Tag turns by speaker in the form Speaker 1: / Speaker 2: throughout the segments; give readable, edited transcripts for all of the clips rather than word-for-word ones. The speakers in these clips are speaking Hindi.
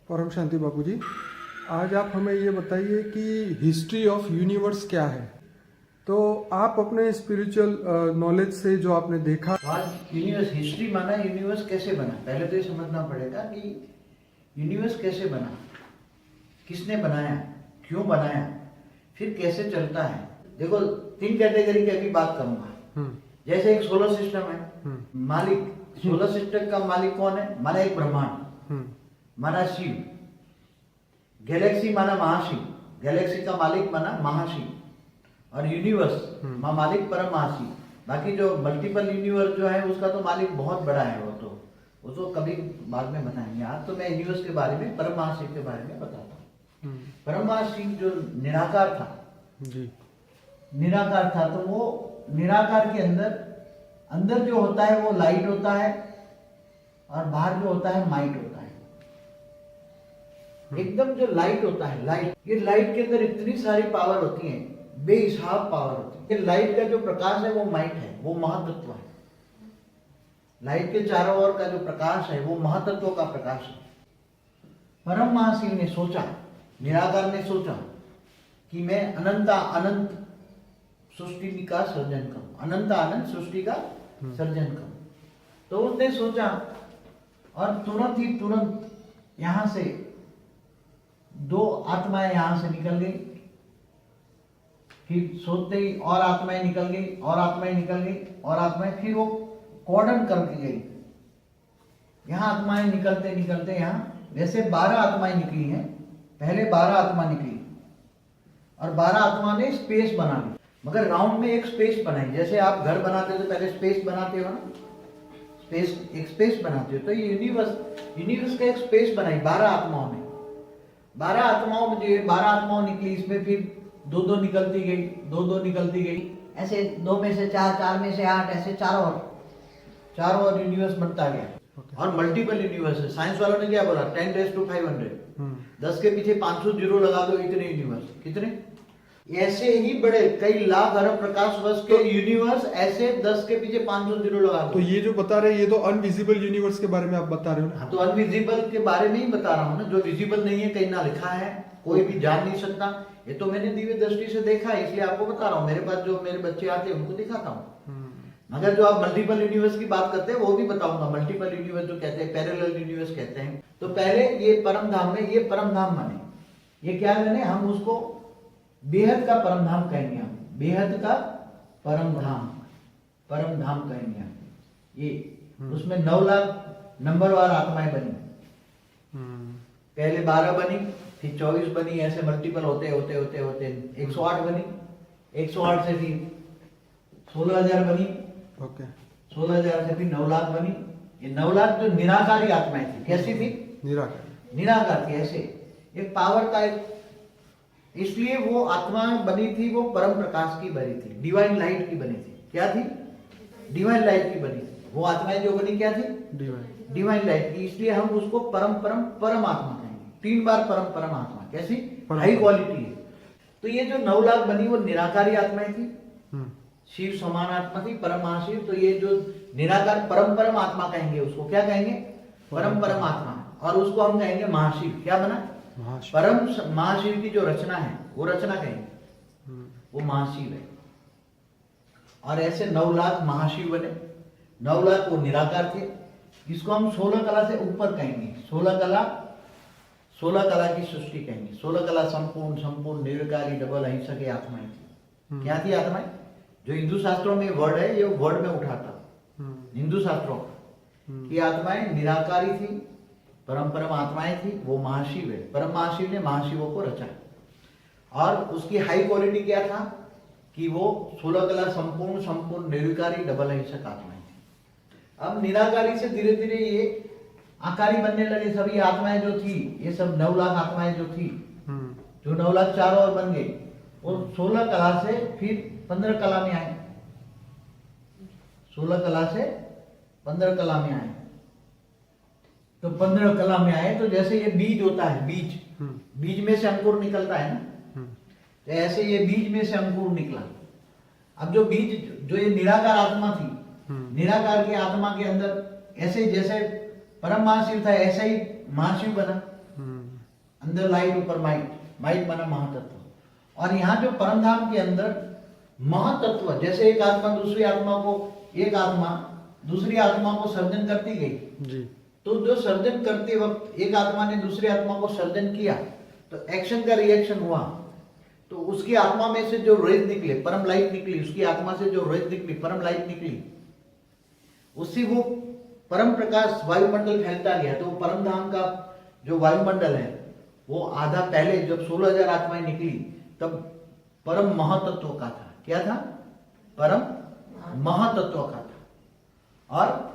Speaker 1: परम शांति बापू जी, आज आप हमें ये बताइए कि हिस्ट्री ऑफ यूनिवर्स क्या है। तो आप अपने स्पिरिचुअल नॉलेज से जो आपने देखा।
Speaker 2: आज यूनिवर्स हिस्ट्री माना, यूनिवर्स कैसे बना, पहले तो ये समझना पड़ेगा कि यूनिवर्स कैसे बना, किसने बनाया, क्यों बनाया, फिर कैसे चलता है। देखो, तीन कैटेगरी की अभी बात करूंगा। जैसे एक सोलर सिस्टम है, मालिक सोलर सिस्टम का मालिक कौन है? माना एक ब्रह्मांड, माना शिव। गैलेक्सी माना महाशिव, गैलेक्सी का मालिक माना महाशिव। और यूनिवर्स मालिक परम महाशिव। बाकी जो मल्टीपल यूनिवर्स जो है उसका तो मालिक बहुत बड़ा है, वो तो कभी बाद में बताएंगे। आज तो मैं यूनिवर्स के बारे में, परम महाशिव के बारे में बताता हूँ। परम महाशिव जो निराकार था
Speaker 1: जी,
Speaker 2: निराकार था, तो वो निराकार के अंदर जो होता है वो लाइट होता है, और बाहर जो होता है माइट होता है। एकदम जो लाइट होता है, ये लाइट के अंदर इतनी सारी पावर होती है, बेहिसाब पावर होती है। लाइट का जो प्रकाश है वो माइट है, वो महातत्व है। लाइट के चारों ओर का जो प्रकाश है वो महातत्व का प्रकाश है। परम महाशिव ने सोचा, निराकार ने सोचा कि मैं अनंत सृष्टि का सर्जन करूं, अनंत सृष्टि का सर्जन करूं। तो उसने सोचा, और तुरंत यहां से दो आत्माएं यहां से निकल गई। फिर सोचते ही और आत्माएं निकल गई, और आत्माएं निकल गई, और आत्माएं, फिर वो कॉर्डन करके गई। यहां आत्माएं निकलते यहां वैसे 12 आत्माएं निकली हैं। पहले 12 आत्मा निकली, और 12 आत्मा ने स्पेस बना ली, मगर राउंड में एक स्पेस बनाई। जैसे आप घर बनाते हो तो पहले स्पेस बनाते हो ना, एक स्पेस बनाते हो। तो ये यूनिवर्स का एक स्पेस बनाई 12 आत्माओं ने। 12 आत्माओं में जो 12 आत्माओं निकली, इसमें फिर दो निकलती गई, ऐसे 2 में से 4, 4 में से 8, ऐसे चारों और यूनिवर्स बनता गया। और मल्टीपल यूनिवर्स है। साइंस वालों ने क्या बोला? 10⁵ 10 के पीछे 500 जीरो लगा दो, इतने यूनिवर्स। कितने? ऐसे ही बड़े कई लाख अरब प्रकाश वर्ष के यूनिवर्स, ऐसे 10 के पीछे 500 जीरो लगा दो।
Speaker 1: तो ये जो बता रहे हैं ये तो अनविजिबल यूनिवर्स के बारे में आप बता रहे हो ना?
Speaker 2: हाँ, तो अनविजिबल के बारे में ही बता रहा हूँ ना। जो विजिबल नहीं है, कहीं ना लिखा है, कोई भी जान नहीं सकता। ये तो मैंने दिव्य दृष्टि से देखा है, इसलिए आपको बता रहा हूँ। मेरे पास जो मेरे बच्चे आते हैं उनको दिखाता हूँ। मगर जो आप मल्टीपल यूनिवर्स की बात करते हैं वो भी बताऊंगा। मल्टीपल यूनिवर्स जो कहते हैं, पैरेलल यूनिवर्स कहते हैं। तो पहले ये परम धाम में, ये परम धाम बने। ये क्या बने? हम उसको बेहद का परम धाम कहेंगे। हम बेहद का परम धाम कहेंगे हम। ये उसमें 9 लाख नंबरवार आत्माएं बनी। पहले 12 बनी, फिर 24 बनी, ऐसे मल्टीपल होते 108 बनी। 108 से फिर 16,000 बनी।
Speaker 1: ओके।
Speaker 2: 16,000 से फिर 9 लाख बनी। ये 9 लाख जो निराकारी आत्माएं थी, कैसी थी? निराकार थी। ऐसे एक पावर का एक, इसलिए वो आत्मा बनी थी, वो परम प्रकाश की बनी थी, डिवाइन लाइट की बनी थी। क्या थी? डिवाइन लाइट की बनी थी। वो आत्माएं जो बनी क्या थी? डिवाइन लाइट की। इसलिए हम उसको परम आत्मा कहेंगे। 3 बार परम आत्मा। कैसी? हाई क्वालिटी है। तो ये जो 9 लाख बनी वो निराकारी आत्माएं थी। शिव समान आत्मा थी, परम महाशिव। तो ये जो निराकार परम आत्मा कहेंगे, उसको क्या कहेंगे? परम आत्मा। और उसको हम कहेंगे महाशिव। क्या बना? परम महाशिव की जो रचना है वो रचना कहेंगे, वो महाशिव है। और ऐसे 9 लाख महाशिव बने। 9 लाख वो निराकार थे। इसको हम 16 कला से ऊपर कहेंगे। 16 कला की सृष्टि कहेंगे। 16 कला संपूर्ण निर्विकारी डबल अहिंसा की आत्माएं थी। क्या थी आत्माएं? जो हिंदू शास्त्रों में वर्ड है, ये वर्ड में उठाता हिंदू शास्त्रों की आत्माएं निराकारी थी, परम आत्माएं थी। वो महाशिव है। परम महाशिव ने महाशिवों को रचा। और उसकी हाई क्वालिटी क्या था कि वो 16 कला संपूर्ण निर्विकारी डबल अहिंसक आत्माएं थी। अब निराकारी से धीरे धीरे ये आकारी बनने लगे। सभी आत्माएं जो थी, ये सब 9 लाख आत्माएं जो थी, जो 9 लाख चारों ओर बन गई, और 16 कला से फिर 15 कला में आए। 16 कला से 15 कला में आए। तो 15 कला में आए तो जैसे ये बीज होता है, बीज में से अंकुर निकलता है ना, तो ऐसे ये बीज में से अंकुर निकला। अब जो बीज, जो ये निराकार आत्मा थी, निराकार की आत्मा के अंदर ऐसे जैसे परम महाशिव था, ऐसा ही महाशिव बना। अंदर लाइट ऊपर माइट, माइट माना महातत्व। और यहाँ जो परम धाम के अंदर महातत्व, जैसे एक आत्मा दूसरी आत्मा को, एक आत्मा दूसरी आत्मा को सर्जन करती गई
Speaker 1: जी।
Speaker 2: तो जो सर्जन करते वक्त एक आत्मा ने दूसरी आत्मा को सर्जन किया तो एक्शन का रिएक्शन हुआ, तो उसकी आत्मा में से जो रेज निकले परम लाइट निकली, उसकी आत्मा से जो रेज निकली परम लाइट निकली, उससे वो परम प्रकाश वायुमंडल फैलता गया। तो परम धाम का जो वायुमंडल है वो आधा, पहले जब 16,000 आत्माएं निकली तब परम महातत्व का था। क्या था? परम महातत्व का था। और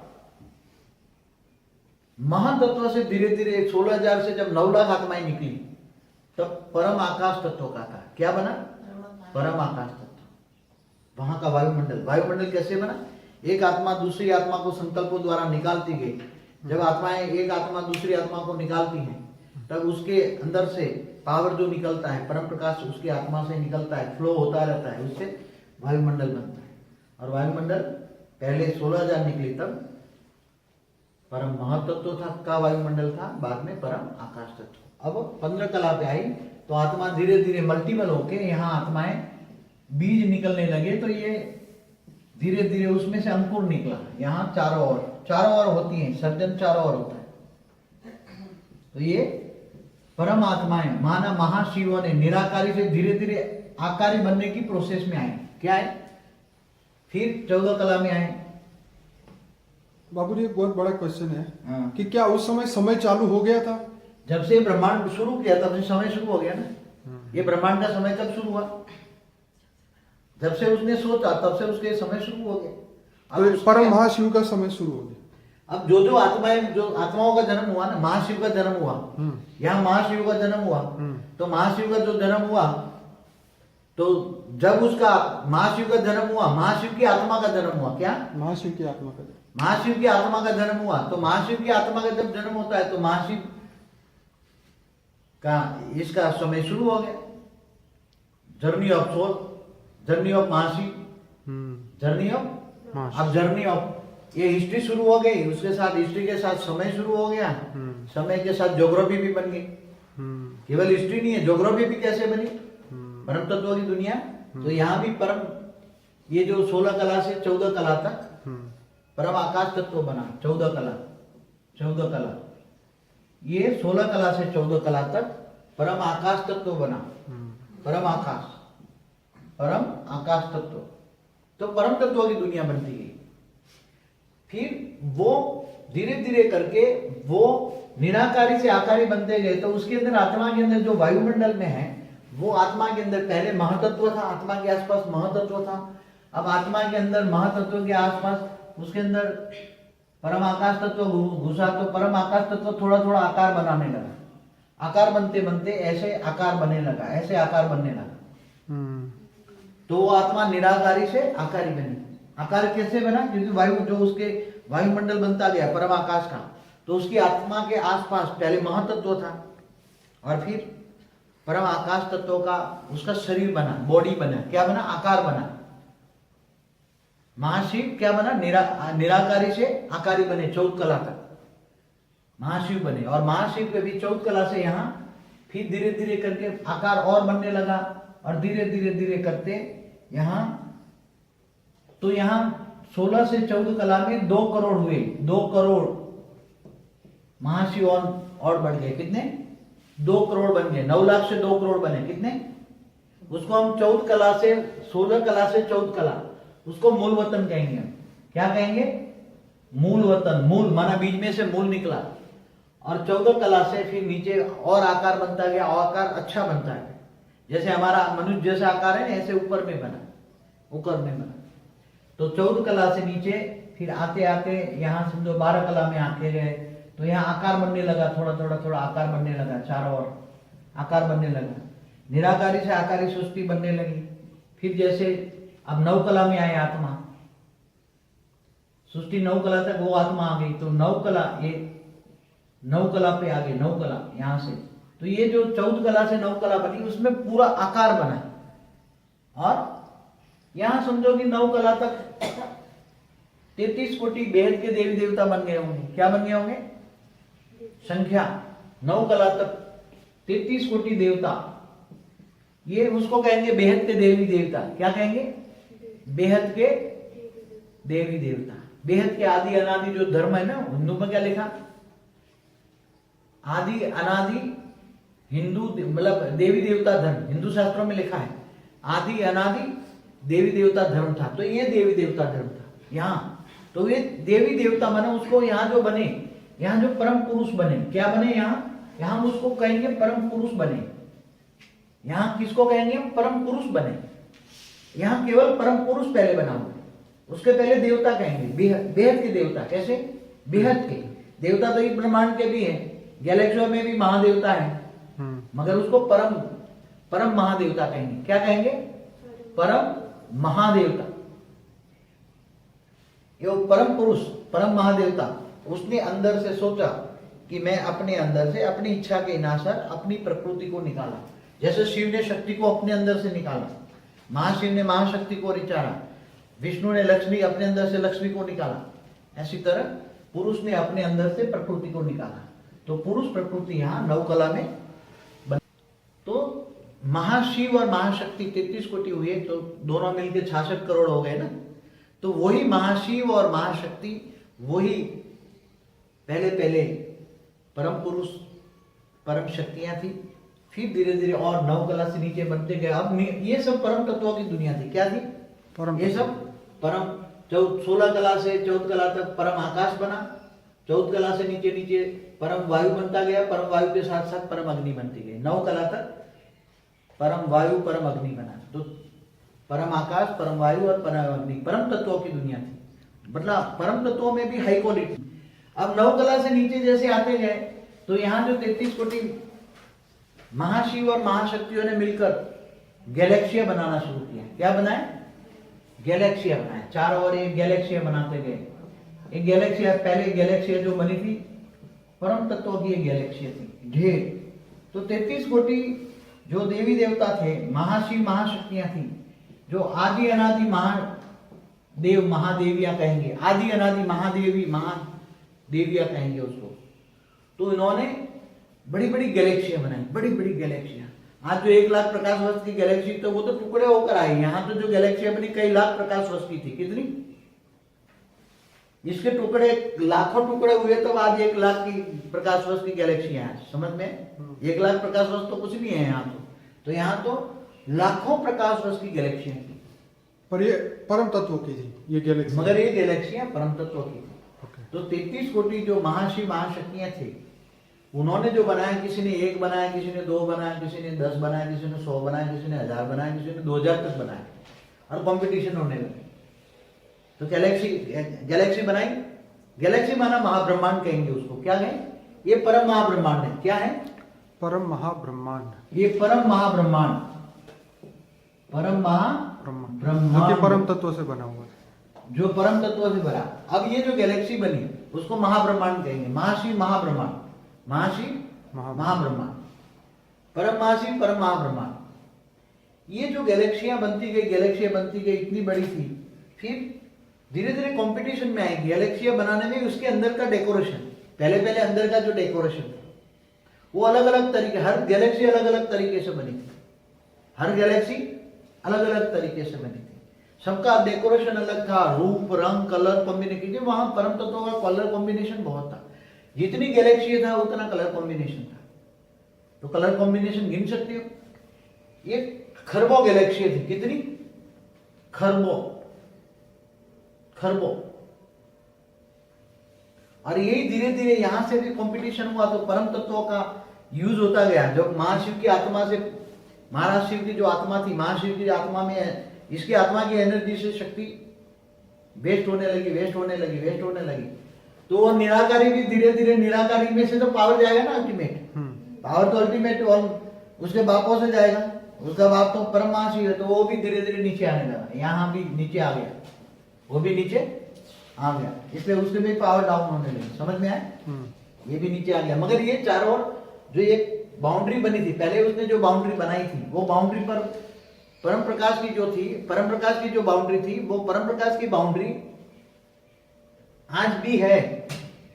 Speaker 2: महातत्व से धीरे धीरे 16,000 से जब 9 लाख आत्माएं निकली तब परम आकाश तत्व का था। क्या बना? परम आकाश तत्व। वहां का वायुमंडल, वायुमंडल कैसे बना? एक आत्मा दूसरी आत्मा को संकल्पों द्वारा निकालती गई। जब आत्माएं एक आत्मा दूसरी आत्मा को निकालती हैं तब उसके अंदर से पावर जो निकलता है, परम प्रकाश उसकी आत्मा से निकलता है, फ्लो होता रहता है, उससे वायुमंडल बनता है। और वायुमंडल पहले 16,000 निकली तब परम महातत्व था का वायुमंडल था, बाद में परम आकाश तत्व। अब 15 कला पे आई तो आत्मा धीरे धीरे मल्टीपल होके यहाँ आत्माएं बीज निकलने लगे, तो ये धीरे धीरे उसमें से अंकुर निकला। यहाँ चारों ओर होती हैं, सर्जन चारों ओर होता है। तो ये परम आत्माएं माना महाशिवों ने निराकारी से धीरे धीरे आकारी बनने की प्रोसेस में आए। क्या है? फिर 14 कला में आए।
Speaker 1: बाबूजी एक बहुत बड़ा क्वेश्चन है
Speaker 2: हाँ।
Speaker 1: कि क्या उस समय चालू हो गया था?
Speaker 2: जब से ब्रह्मांड शुरू किया तब से समय शुरू हो गया ना। ये ब्रह्मांड का समय कब शुरू हुआ? जब से उसने सोचा तब से उसके समय शुरू हो गया।
Speaker 1: तो परम महाशिव का समय शुरू हो गया।
Speaker 2: अब जो आत्माएं, जो आत्माओं का जन्म हुआ ना, महाशिव का जन्म हुआ, यहाँ महाशिव का जन्म हुआ, तो महाशिव का जो जन्म हुआ तो जब उसका महाशिव का जन्म हुआ, महाशिव की आत्मा का जन्म हुआ। क्या?
Speaker 1: महाशिव की आत्मा का,
Speaker 2: महाशिव की आत्मा का जन्म हुआ। तो महाशिव की आत्मा का जब जन्म होता है तो महाशिव का इसका समय शुरू हो गया। Journey of soul, journey of Mahashiv, journey of, अब जर्नी ऑफ ये हिस्ट्री शुरू हो गई, उसके साथ हिस्ट्री के साथ समय शुरू हो गया, समय के साथ ज्योग्राफी भी बन गई। केवल हिस्ट्री नहीं है, ज्योग्राफी भी कैसे बनी? परम तत्व की दुनिया। तो यहाँ भी परम, ये जो 16 कला से 14 कला तक परम आकाश तत्व बना। 14 कला ये 16 कला से 14 कला तक परम आकाश तत्व बना। परम आकाश तत्व, तो परम तत्व की दुनिया बनती गई। फिर वो धीरे धीरे करके वो निराकारी से आकारी बनते गए। तो उसके अंदर आत्मा के अंदर जो वायुमंडल में है वो आत्मा के अंदर पहले महातत्व था, आत्मा के आसपास महातत्व था। अब आत्मा के अंदर महातत्व के आसपास उसके अंदर परम आकाश तत्व घुसा, तो परम आकाश तत्व थोड़ा थोड़ा आकार बनाने लगा। आकार बनते बनते ऐसे आकार बनने लगा, ऐसे आकार बनने लगा। तो वो आत्मा निराकारी से आकारी बनी। आकार कैसे बना? क्योंकि वायु जो उसके वायुमंडल बनता गया परम आकाश का, तो उसकी आत्मा के आसपास पहले महातत्व था और फिर परम आकाश तत्व का उसका शरीर बना, बॉडी बना। क्या बना? आकार बना। महाशिव क्या बना? निराकारी से आकारी बने। 14 कला तक महाशिव बने। और महाशिव के भी 14 कला से यहाँ फिर धीरे धीरे करके आकार और बनने लगा और धीरे धीरे धीरे करते यहाँ, तो यहाँ 16 से 14 कला में 2 करोड़ हुए। 2 करोड़ महाशिव और बढ़ गए। कितने? 2 करोड़ बन गए। 9 लाख से 2 करोड़ बने। कितने? उसको हम 14 कला से 16 कला से 14 कला, उसको मूल वतन कहेंगे। क्या कहेंगे? मूल वतन। मूल माना बीज में से मूल निकला। और 14 कला से फिर नीचे और आकार बनता गया, और आकार अच्छा बनता है। जैसे हमारा मनुष्य जैसा आकार है ऐसे ऊपर में बना, ऊपर में बना। तो 14 कला से नीचे फिर आते आते यहाँ समझो 12 कला में आते गए, तो यहाँ आकार बनने लगा। थोड़ा थोड़ा थोड़ा आकार बनने लगा, चारों ओर आकार बनने लगा। निराकारी से आकारी सृष्टि बनने लगी। फिर जैसे अब 9 कला में आए आत्मा, सृष्टि 9 कला तक वो आत्मा आ गई। तो 9 कला, ये 9 कला पे आ गई। 9 कला यहाँ से, तो ये जो 14 कला से 9 कला बनी उसमें पूरा आकार बना। और यहां समझो कि 9 कला तक 33 कोटि बेहद के देवी देवता बन गए होंगे। क्या बन गए होंगे? संख्या नौ कला तक 33 कोटि देवता, ये उसको कहेंगे बेहद के देवी देवता। क्या कहेंगे? बेहद के देवी देवता। बेहद के आदि अनादि जो धर्म है ना, हिंदू में क्या लिखा? आदि अनादि हिंदू मतलब देवी देवता धर्म, हिंदू शास्त्रों में लिखा है आदि अनादि देवी देवता धर्म था। तो ये देवी देवता धर्म था यहाँ। तो ये देवी देवता माने उसको यहाँ जो बने, यहाँ जो परम पुरुष बने, क्या बने यहाँ? यहाँ उसको कहेंगे परम पुरुष बने। यहाँ किसको कहेंगे? परम पुरुष बने। यहाँ केवल परम पुरुष पहले बना हुआ, उसके पहले देवता कहेंगे, बेहद के देवता। कैसे? बेहद के देवता तो ये ब्रह्मांड के भी है, गैलेक्सियों में भी महादेवता है, मगर उसको परम महादेवता कहेंगे। क्या कहेंगे? परम महादेवता। ये परम पुरुष, परम महादेवता, उसने अंदर से सोचा कि मैं अपने अंदर से अपनी इच्छा के अनुसार अपनी प्रकृति को निकाला। जैसे शिव ने शक्ति को अपने अंदर से निकाला, महाशिव ने महाशक्ति को विचारा, विष्णु ने लक्ष्मी अपने अंदर से लक्ष्मी को निकाला, ऐसी तरह पुरुष ने अपने अंदर से प्रकृति को निकाला। तो पुरुष प्रकृति यहाँ नौ कला में बन। तो महाशिव और महाशक्ति 33 कोटि हुए, तो दोनों मिलकर 66 करोड़ हो गए ना। तो वही महाशिव और महाशक्ति, वही पहले परम पुरुष परम शक्तियां थी। फिर धीरे धीरे और नौ कला से नीचे बनते गए। अब ये सब परम तत्वों की दुनिया थी। क्या थी? ये सब परम 16 कला से 14 कला तक परम आकाश बना। 14 कला से नीचे नीचे परम वायु बनता गया, परम वायु के साथ साथ परम अग्नि बनती गई। 9 कला तक परम वायु परम अग्नि बना। तो परम आकाश, परम वायु और परम अग्नि परम तत्वों की दुनिया थी। मतलब परम तत्वों में भी हाई क्वालिटी। अब 9 कला से नीचे जैसे आते गए, तो यहाँ जो 33 कोटि महाशिव और महाशक्तियों ने मिलकर गैलेक्सिया बनाना शुरू किया। क्या बनाए? गैलेक्सिया बनाए। चारों ओर एक गैलेक्सिया बनाते गए। एक गैलेक्सिया, पहले गैलेक्सिया जो बनी थी परम तत्वों की एक गैलेक्सिया थी ढेर। तो 33 कोटि जो देवी देवता थे, महाशिव महाशक्तियां थी, जो आदि अनादि महादेव महादेवियां कहेंगे, आदि अनादि महादेवी महादेवियां कहेंगे उसको। तो इन्होंने बड़ी बड़ी गैलेक्सियां बनाई, बड़ी बड़ी गैलेक्सियां। आज जो 1 लाख प्रकाश वर्ष की गैलेक्सी, तो वो तो टुकड़े होकर आई। यहाँ तो जो गैलेक्सियां बनी कई लाख प्रकाश वर्ष की थी। कितनी? इसके टुकड़े लाखों टुकड़े हुए, तो आज 1 लाख की प्रकाश वर्ष की गैलेक्सियां हैं। समझ में? 1 लाख प्रकाश वर्ष तो कुछ नहीं है यहाँ तो यहाँ तो लाखों प्रकाश वर्ष की गैलेक्सियां थी।
Speaker 1: पर ये परम तत्वों की थी ये गैलेक्सी,
Speaker 2: मगर ये गैलेक्सियां परम तत्वों की थी। तो 33 कोटि जो महाशिव महाशक्तियां थे, उन्होंने जो बनाया, किसी ने 1 बनाया, किसी ने 2 बनाया, किसी ने 10 बनाया, किसी ने 100 बनाया, किसी ने 1000 बनाया, किसी ने 2000 तक बनाया, और कंपटीशन होने लगे। तो गैलेक्सी बनाई। गैलेक्सी माना महाब्रह्मांड कहेंगे उसको। क्या कहें? ये परम महाब्रह्मांड है। क्या है?
Speaker 1: परम महाब्रह्मांड।
Speaker 2: ये परम महाब्रह्मांड, परम महाब्रह्मांड
Speaker 1: जो परम तत्व से बना हुआ है,
Speaker 2: जो परम तत्व से बना। अब ये जो गैलेक्सी बनी उसको महाब्रह्मांड कहेंगे। महाशिव महाब्रह्मांड, महाशिव महाब्रह्मांड, परम महाशिव परम महाब्रह्मांड। ये जो गैलेक्सियां बनती गई इतनी बड़ी थी। फिर धीरे धीरे कंपटीशन में आई गैलेक्सियां बनाने में। उसके अंदर का डेकोरेशन, पहले अंदर का जो डेकोरेशन था वो अलग अलग तरीके, हर गैलेक्सी अलग अलग तरीके से बनी थी। हर गैलेक्सी अलग अलग तरीके से बनी थी। सबका डेकोरेशन अलग था, रूप रंग कलर कॉम्बिनेशन। वहां परम तत्वों का कलर कॉम्बिनेशन बहुत था। जितनी गैलेक्सी था उतना कलर कॉम्बिनेशन था। तो कलर कॉम्बिनेशन गिन सकते हो? ये खरबों गैलेक्सी थी। कितनी? खरबों। और यही धीरे धीरे यहां से भी कंपटीशन हुआ। तो परम तत्वों का यूज होता गया। जब महाशिव की आत्मा से, महाराज शिव की जो आत्मा थी, महाशिव की आत्मा में इसकी आत्मा की एनर्जी से शक्ति वेस्ट होने लगी। तो वो निराकारी भी धीरे धीरे, निराकारी में से तो पावर जाएगा ना अल्टीमेट। पावर तो अल्टीमेट और उसके बापों से जाएगा। उसका बाप तो परम महाशिव है, तो वो भी धीरे धीरे नीचे आने लगा। यहाँ भी नीचे आ गया, वो भी नीचे आ गया। इसलिए उसके भी पावर डाउन होने लगी। समझ में आए? ये भी नीचे आ गया। मगर ये चारों ओर जो एक बाउंड्री बनी थी, पहले उसने जो बाउंड्री बनाई थी, वो बाउंड्री पर परम प्रकाश की जो थी, परम प्रकाश की जो बाउंड्री थी, वो परम प्रकाश की बाउंड्री आज भी है।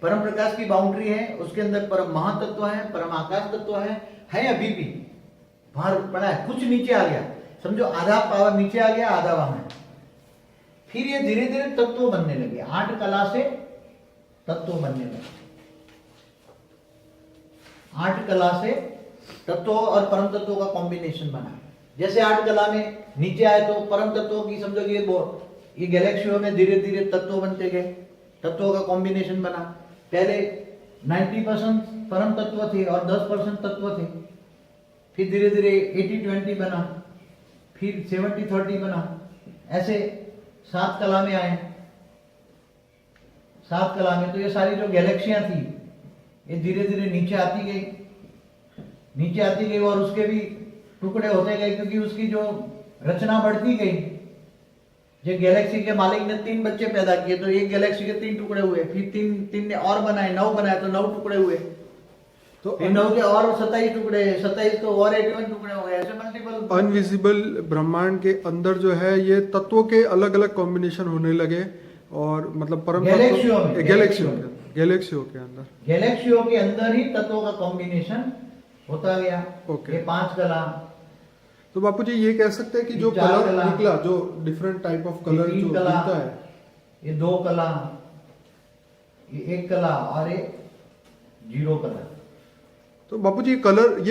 Speaker 2: परम प्रकाश की बाउंड्री है, उसके अंदर परम महातत्व है, परम आकाश तत्व है अभी भी बाहर पड़ा है, कुछ नीचे आ गया, समझो आधा पावर नीचे आ गया, आधा वहां है। फिर ये धीरे धीरे तत्व बनने लगे, 8 कला से तत्व बनने लगे, 8 कला से तत्व और परम तत्व का कॉम्बिनेशन बना। जैसे 8 कला में नीचे आए तो परम तत्वों की समझो ये गैलेक्सियों में धीरे धीरे तत्व बनते गए, तत्वों का कॉम्बिनेशन बना। पहले 90% परम तत्व थे और 10% तत्व थे, फिर धीरे धीरे 80-20 बना, फिर 70-30 बना, ऐसे 7 कला में आए। 7 कला में तो ये सारी जो गैलेक्सियां थी ये धीरे धीरे नीचे आती गई, नीचे आती गई और उसके भी टुकड़े होते गए, क्योंकि उसकी जो रचना बढ़ती गई। जो गैलेक्सी के मालिक ने 3 बच्चे पैदा किए तो एक गैलेक्सी के 3 टुकड़े हुए, फिर 3 ने और बनाए, 9 बनाए तो 9 टुकड़े हुए, तो 9 के और 27 टुकड़े, 27 तो और 81 टुकड़े हो गए, ऐसे मल्टीपल।
Speaker 1: अनविजिबल ब्रह्मांड के अंदर जो है ये तत्वों के अलग अलग कॉम्बिनेशन होने लगे, और मतलब परम
Speaker 2: गैलेक्सियों
Speaker 1: के अंदर
Speaker 2: गैलेक्सियों के अंदर ही तत्वों का कॉम्बिनेशन होता गया।
Speaker 1: ओके।
Speaker 2: ये 5 कला।
Speaker 1: तो बापूजी ये कह सकते हैं कि जो कलर निकला, जो डिफरेंट टाइप ऑफ कलर जो दिखता है,
Speaker 2: ये 2 कला, ये 1 कला और ये 0 कला।
Speaker 1: तो बापूजी ये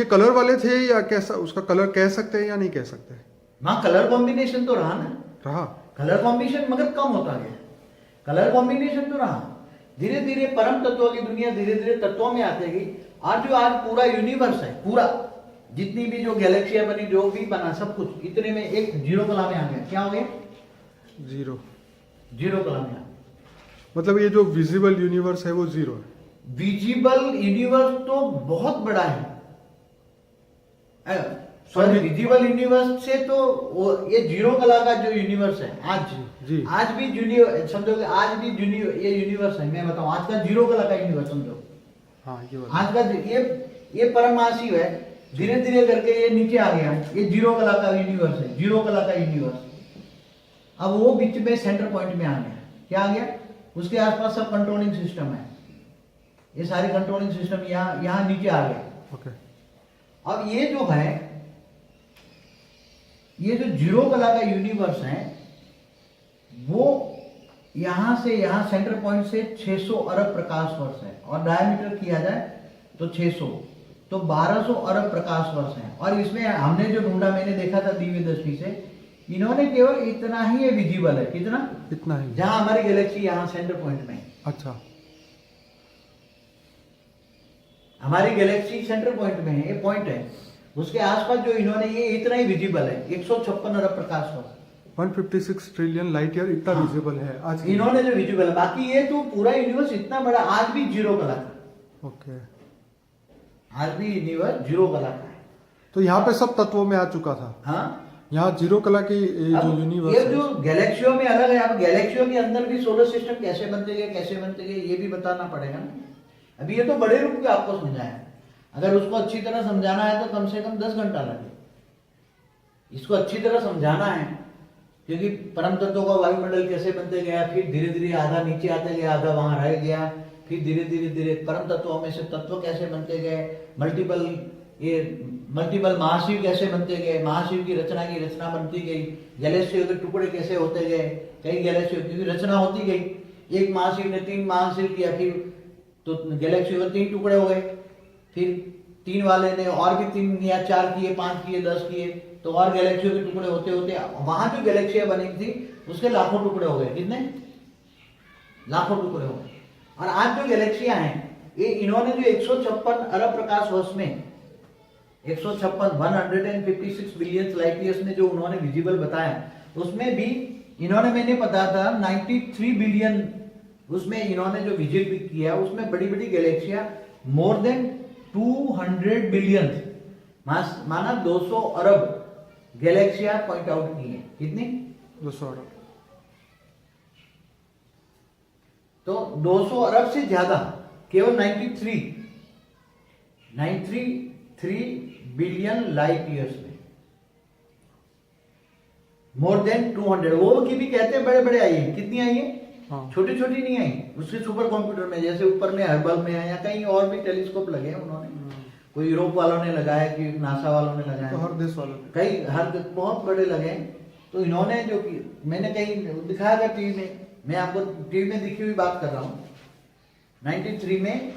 Speaker 1: कलर वाले थे या कैसा, उसका कलर कह सकते हैं या नहीं कह सकते?
Speaker 2: हाँ, कलर कॉम्बिनेशन तो रहा ना,
Speaker 1: रहा
Speaker 2: कलर कॉम्बिनेशन, मगर कम होता गया। कलर कॉम्बिनेशन तो रहा, धीरे धीरे परम तत्वों की दुनिया धीरे धीरे तत्वों में आती गई। आज जो आज पूरा यूनिवर्स है, पूरा जितनी भी जो गैलेक्सियां बनी, जो भी बना, सब कुछ इतने में एक 0 कला में आ गया। क्या हो गया? 0 कला में आ गया।
Speaker 1: मतलब ये जो विजिबल यूनिवर्स है वो 0 है।
Speaker 2: विजिबल यूनिवर्स तो बहुत बड़ा है, सॉरी, विजिबल यूनिवर्स से तो ये 0 कला का जो यूनिवर्स है आज भी जूनियर समझोगे, आज भी जूनियर ये यूनिवर्स है। मैं बताऊं, आज का 0 कला का यूनिवर्स समझो।
Speaker 1: हाँ,
Speaker 2: आज का ये परमाशिव है, धीरे धीरे करके ये नीचे आ गया, ये 0 कला का यूनिवर्स है, 0 कला का यूनिवर्स। अब वो बीच में सेंटर पॉइंट में आ गया। क्या आ गया? उसके आसपास सब कंट्रोलिंग सिस्टम है, ये सारे कंट्रोलिंग सिस्टम यहाँ नीचे आ गया।
Speaker 1: ओके।
Speaker 2: अब ये जो है, ये जो 0 कला का यूनिवर्स है, वो यहां से यहां सेंटर पॉइंट से 600 अरब प्रकाश वर्ष है, और डायमीटर किया जाए तो 600, तो 1200 अरब प्रकाश वर्ष है। और इसमें हमने जो ढूंढा, मैंने देखा था दिव्य दृष्टि से, इन्होंने केवल इतना ही ये विजिबल है। कितना?
Speaker 1: इतना ही,
Speaker 2: जहां हमारी गैलेक्सी यहां सेंटर पॉइंट में।
Speaker 1: अच्छा,
Speaker 2: हमारी गैलेक्सी सेंटर पॉइंट में है, ये पॉइंट है, उसके आसपास जो इन्होंने ये इतना ही विजिबल है, 156 अरब प्रकाश वर्ष,
Speaker 1: 156 ट्रिलियन लाइट ईयर इतना विजिबल है आज
Speaker 2: इन्होंने जो विजिबल है। बाकी ये तो पूरा यूनिवर्स इतना बड़ा, आज भी 0 कला का।
Speaker 1: ओके।
Speaker 2: आज भी यूनिवर्स 0 कला का है।
Speaker 1: तो यहाँ पे सब तत्वों में आ चुका था।
Speaker 2: हाँ,
Speaker 1: यहाँ 0 कला की जो यूनिवर्स
Speaker 2: ये जो गैलेक्सियों में अलग है। अब गैलेक्सियों के अंदर भी सोलर सिस्टम कैसे बनते गए ये भी बताना पड़ेगा ना। अभी ये तो बड़े रूप में आपको समझाया, अगर उसको अच्छी तरह समझाना है तो कम से कम 10 घंटा लगे। इसको अच्छी तरह समझाना है, क्योंकि परम तत्वों का वायुमंडल कैसे बनते गया, फिर धीरे धीरे आधा नीचे आते गया, आधा वहां रह गया, फिर धीरे धीरे परम तत्वों में से तत्व कैसे बनते गए, मल्टीपल महाशिव कैसे बनते गए, महाशिव की रचना बनती गई, गैलेक्सियों के टुकड़े कैसे होते गए, कई गैलेक्सियों की रचना होती गई। एक महाशिव ने 3 महाशिव किया, फिर तो गैलेक्सियों के 3 टुकड़े हो गए, फिर 3 वाले ने और भी 3 या 4 किए, 5 किए, 10 किए, तो और गैलेक्सियों के टुकड़े होते होते वहां जो गैलेक्सियां बनी थी उसके लाखों टुकड़े हो गए। कितने? लाखों टुकड़े हो गए। और आज जो गैलेक्सियां हैं, ये इन्होंने जो 156 अरब प्रकाश वर्ष में 156 बिलियन लाइट ईयर्स में जो उन्होंने विजिबल बताया, उसमें भी इन्होंने, मैंने बताया था 93 बिलियन, उसमें इन्होंने जो विजिबल किया उसमें बड़ी बड़ी गैलेक्सियां मोर देन 200 बिलियन, माना 200 अरब गैलेक्सियां पॉइंट आउट की है। कितनी?
Speaker 1: 200 अरब।
Speaker 2: तो 200 अरब से ज्यादा, केवल 93 बिलियन लाइट ईयर्स में, मोर देन 200, वो की भी कहते हैं बड़े बड़े आई है। कितनी आई है?
Speaker 1: हाँ।
Speaker 2: छोटी छोटी नहीं आई, उसके सुपर कंप्यूटर में, जैसे ऊपर में हर्बल में है या कहीं और भी टेलीस्कोप लगे हैं उन्होंने, कोई यूरोप वालों ने लगाया कि नासा वालों ने लगाया,
Speaker 1: तो हर देश वालों ने,
Speaker 2: कई हर बहुत बड़े लगे हैं। तो इन्होंने जो कि मैंने कहीं दिखाया था टीवी में, मैं आपको टीवी में दिखी हुई बात कर रहा हूँ, 93 में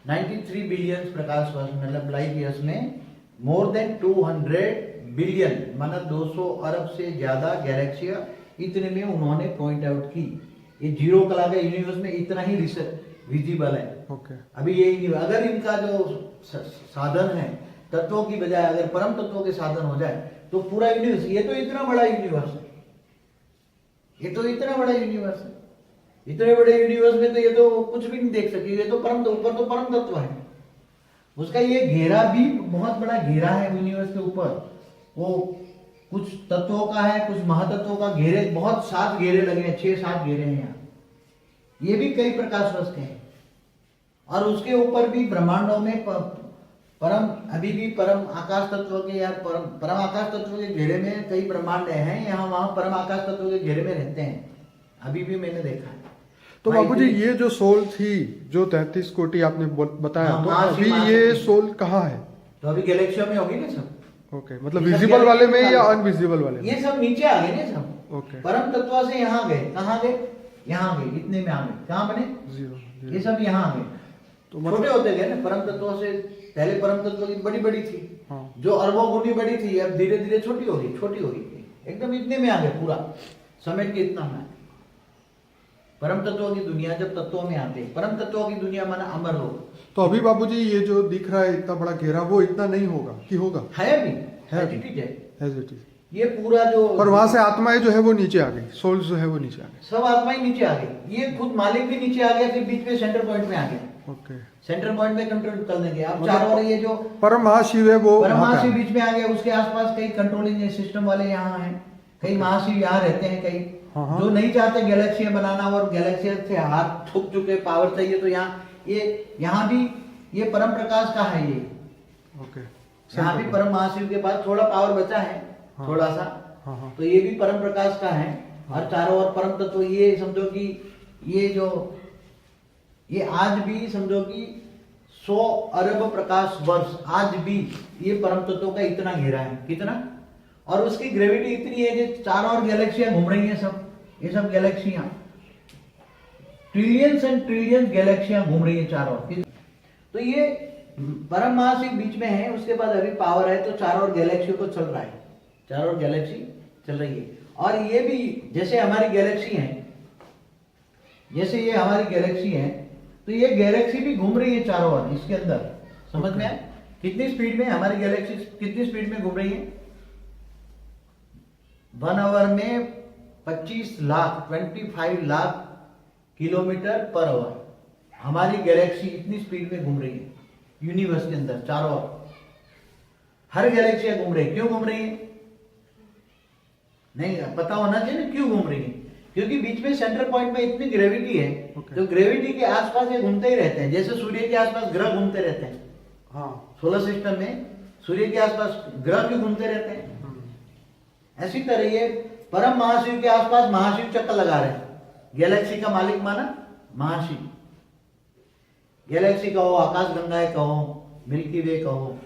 Speaker 2: 93 बिलियन प्रकाश वर्ष मतलब लाइट ईयर्स में मोर देन 200 बिलियन माना 200 अरब से ज्यादा गैलेक्सिया इतने में उन्होंने पॉइंट आउट की। ये जीरो कला का यूनिवर्स में इतना ही रिसर्च विजिबल है।
Speaker 1: ओके।
Speaker 2: अभी ये अगर इनका जो साधन है तत्वों की बजाय अगर परम तत्वों के साधन हो जाए तो पूरा यूनिवर्स, ये तो इतना बड़ा यूनिवर्स है, ये तो इतना बड़ा यूनिवर्स है, इतने बड़े यूनिवर्स में तो ये तो कुछ भी नहीं देख सके, ये तो परम, ऊपर तो परम तत्व है, उसका ये घेरा भी बहुत बड़ा घेरा है यूनिवर्स के ऊपर, वो कुछ तत्वों का है, कुछ महातत्वों का घेरे, बहुत 7 घेरे लगे हैं, 6-7 घेरे हैं यहाँ, ये भी कई प्रकाश वर्ष के हैं। और उसके ऊपर भी ब्रह्मांडों में परम, अभी भी परम आकाश तत्व के या परम आकाश तत्व के घेरे में कई ब्रह्मांड हैं, यहाँ वहां परम आकाश तत्व के घेरे में रहते हैं, अभी भी मैंने देखा है।
Speaker 1: तो बाबूजी ये जो सोल थी जो 33 कोटि आपने बताया,
Speaker 2: हाँ,
Speaker 1: तो अभी ये सोल कहाँ है?
Speaker 2: तो अभी गैलेक्सियों में होगी ना सब।
Speaker 1: ओके, मतलब विजिबल वाले में या अनविजिबल वाले में?
Speaker 2: ये सब नीचे आ गए ना सब।
Speaker 1: ओके।
Speaker 2: परम तत्व से यहाँ गए, कहाँ गए? यहाँ गए, इतने में आ गए, कहाँ बने?
Speaker 1: जीरो।
Speaker 2: ये सब यहाँ आ गए,
Speaker 1: तो मतलब
Speaker 2: छोटे होते गए ना। परम तत्व से पहले परम तत्व की बड़ी बड़ी थी,
Speaker 1: हाँ।
Speaker 2: जो अरबों गुनी बड़ी थी, अब धीरे धीरे छोटी हो गई, छोटी हो गई, एकदम इतने में आ गए, पूरा समेट के इतना में। परम तत्वों की दुनिया जब तत्वों में आते हैं, परम तत्वों की दुनिया माना अमर लोग।
Speaker 1: तो अभी बाबूजी ये जो दिख रहा है इतना बड़ा घेरा, वो इतना नहीं होगा कि होगा?
Speaker 2: है भी,
Speaker 1: है
Speaker 2: एटीट्यूड है,
Speaker 1: एज इट इज।
Speaker 2: ये पूरा जो,
Speaker 1: पर वहां से आत्माएं जो है वो नीचे आ गई, सोल जो है वो नीचे आ गई,
Speaker 2: सब आत्माएं नीचे आ गई, ये खुद मालिक भी नीचे आ गया, फिर बीच में सेंटर पॉइंट में आ गया।
Speaker 1: ओके।
Speaker 2: सेंटर पॉइंट में कंट्रोल कर देंगे आप,
Speaker 1: मतलब
Speaker 2: चारों ओर ये जो
Speaker 1: परम महाशिव है वो वहां पे
Speaker 2: महाशिव
Speaker 1: आ गया।
Speaker 2: बीच में आ गया, उसके आसपास कई कंट्रोलिंग सिस्टम वाले यहाँ हैं, कई महाशिव यहाँ रहते हैं, कई
Speaker 1: हाँ।
Speaker 2: जो नहीं चाहते गैलेक्सिया बनाना और गैलेक्सिया से हाथ ठुक चुके, पावर चाहिए, तो यहाँ ये यहाँ भी ये परम प्रकाश का है, ये
Speaker 1: ओके।
Speaker 2: यहाँ भी परम महाशिव के पास थोड़ा पावर बचा है,
Speaker 1: हाँ।
Speaker 2: थोड़ा सा,
Speaker 1: हाँ।
Speaker 2: तो ये भी परम प्रकाश का है। और चारों ओर परम तत्व, ये समझो कि ये जो ये आज भी समझो कि 100 अरब प्रकाश वर्ष आज भी ये परम तत्वों का इतना घेरा है, कितना, और उसकी ग्रेविटी इतनी है कि चारों ओर गैलेक्सियां घूम रही हैं, सब ये सब गैलेक्सियां, ट्रिलियंस एंड ट्रिलियंस गैलेक्सियां घूम रही है चारों ओर। तो ये परम महाशिव बीच में है, उसके बाद अभी पावर है, तो चारों ओर गैलेक्सियों को चल रहा है, चारों ओर गैलेक्सी चल रही है। और ये भी जैसे हमारी गैलेक्सी है, जैसे ये हमारी गैलेक्सी है, तो ये गैलेक्सी भी घूम रही है चारों ओर, इसके अंदर, समझ में आया? कितनी स्पीड में हमारी गैलेक्सी कितनी स्पीड में घूम रही है? 1 आवर में 25 लाख किलोमीटर पर आवर हमारी गैलेक्सी इतनी स्पीड में घूम रही है यूनिवर्स के अंदर, चारों ओर हर गैलेक्सियां घूम रही है। क्यों घूम रही है? नहीं पता होना चाहिए ना क्यों घूम रही है, क्योंकि बीच में सेंटर पॉइंट में इतनी ग्रेविटी है, तो ग्रेविटी के आसपास ये घूमते ही रहते हैं, जैसे सूर्य के आसपास ग्रह घूमते रहते हैं।
Speaker 1: हाँ।
Speaker 2: सोलर सिस्टम में सूर्य के आसपास ग्रह भी घूमते रहते हैं, ऐसी तरह ये परम महाशिव के आसपास महाशिव चक्कर लगा रहे हैं। गैलेक्सी का मालिक माना महाशिव, गैलेक्सी कहो, आकाश गंगाएं कहो, मिल्की वे कहो,